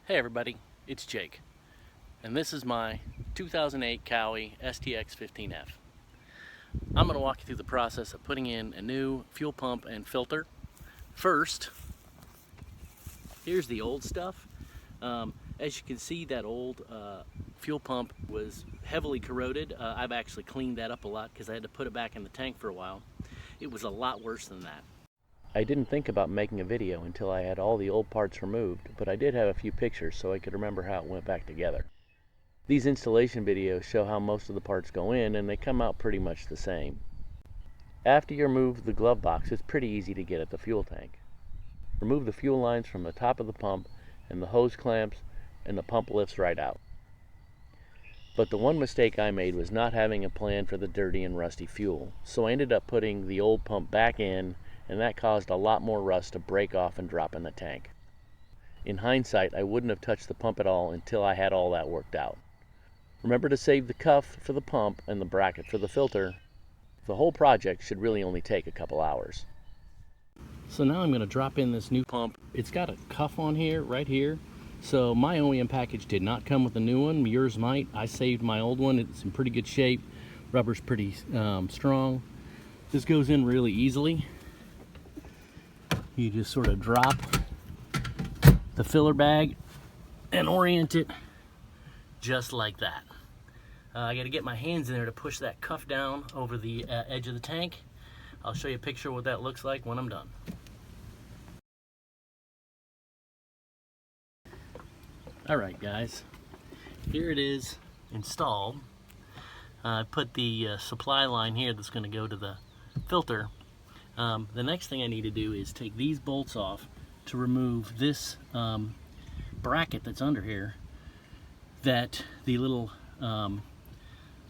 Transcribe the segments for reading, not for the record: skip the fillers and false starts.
Hey everybody, it's Jake, and this is my 2008 Kawi STX15F. I'm going to walk you through the process of putting in a new fuel pump and filter. First, here's the old stuff. As you can see, that old fuel pump was heavily corroded. I've actually cleaned that up a lot because I had to put it back in the tank for a while. It was a lot worse than that. I didn't think about making a video until I had all the old parts removed, but I did have a few pictures so I could remember how it went back together. These installation videos show how most of the parts go in, and they come out pretty much the same. After you remove the glove box, it's pretty easy to get at the fuel tank. Remove the fuel lines from the top of the pump and the hose clamps, and the pump lifts right out. But the one mistake I made was not having a plan for the dirty and rusty fuel, so I ended up putting the old pump back in, and that caused a lot more rust to break off and drop in the tank. In hindsight, I wouldn't have touched the pump at all until I had all that worked out. Remember to save the cuff for the pump and the bracket for the filter. The whole project should really only take a couple hours. So now I'm going to drop in this new pump. It's got a cuff on here, right here. So my OEM package did not come with a new one. Yours might. I saved my old one. It's in pretty good shape. Rubber's pretty strong. This goes in really easily. You just sort of drop the filler bag and orient it just like that. I got to get my hands in there to push that cuff down over the edge of the tank. I'll show you a picture of what that looks like when I'm done. Alright guys, here it is installed. I put the supply line here that's going to go to the filter. The next thing I need to do is take these bolts off to remove this bracket that's under here, that the little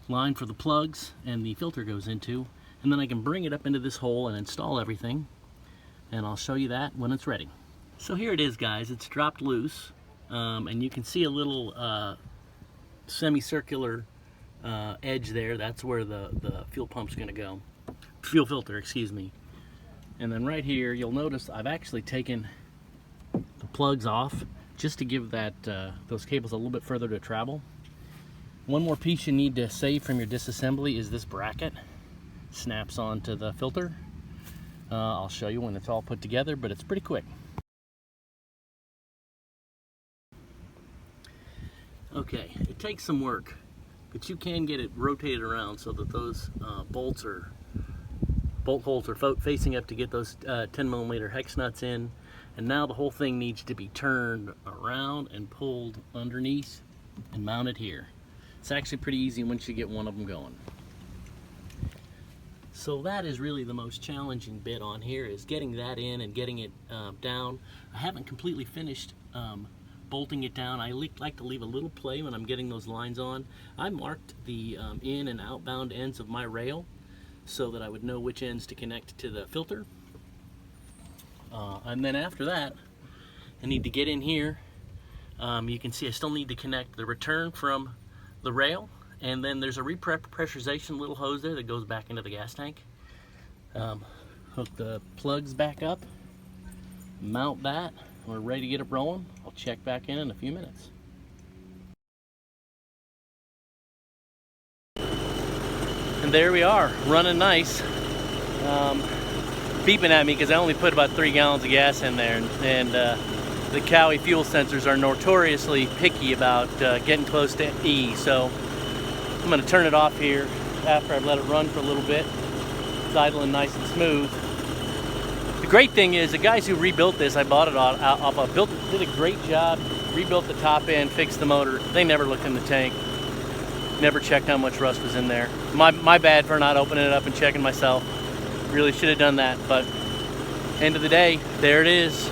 line for the plugs and the filter goes into, and then I can bring it up into this hole and install everything, and I'll show you that when it's ready. So here it is guys, it's dropped loose, and you can see a little semicircular edge there. That's where the fuel pump's going to go. Fuel filter, excuse me. And then right here, you'll notice I've actually taken the plugs off just to give that those cables a little bit further to travel. One more piece you need to save from your disassembly is this bracket. Snaps onto the filter. I'll show you when it's all put together, but it's pretty quick. Okay, it takes some work, but you can get it rotated around so that those bolt holes are facing up to get those 10mm hex nuts in, and now the whole thing needs to be turned around and pulled underneath and mounted here. It's actually pretty easy once you get one of them going. So that is really the most challenging bit on here, is getting that in and getting it down. I haven't completely finished bolting it down. I like to leave a little play when I'm getting those lines on. I marked the in and outbound ends of my rail so that I would know which ends to connect to the filter. And then after that, I need to get in here. You can see I still need to connect the return from the rail, and then there's a repressurization little hose there that goes back into the gas tank. Hook the plugs back up, mount that. We're ready to get it rolling. I'll check back in a few minutes. And there we are, running nice. Beeping at me because I only put about 3 gallons of gas in there, and the Kawi fuel sensors are notoriously picky about getting close to E, so I'm going to turn it off here after I've let it run for a little bit. It's idling nice and smooth. The great thing is the guys who rebuilt this, I bought it off of, did a great job, rebuilt the top end, fixed the motor. They never looked in the tank. Never checked how much rust was in there. My bad for not opening it up and checking myself. Really should have done that, but end of the day, there it is.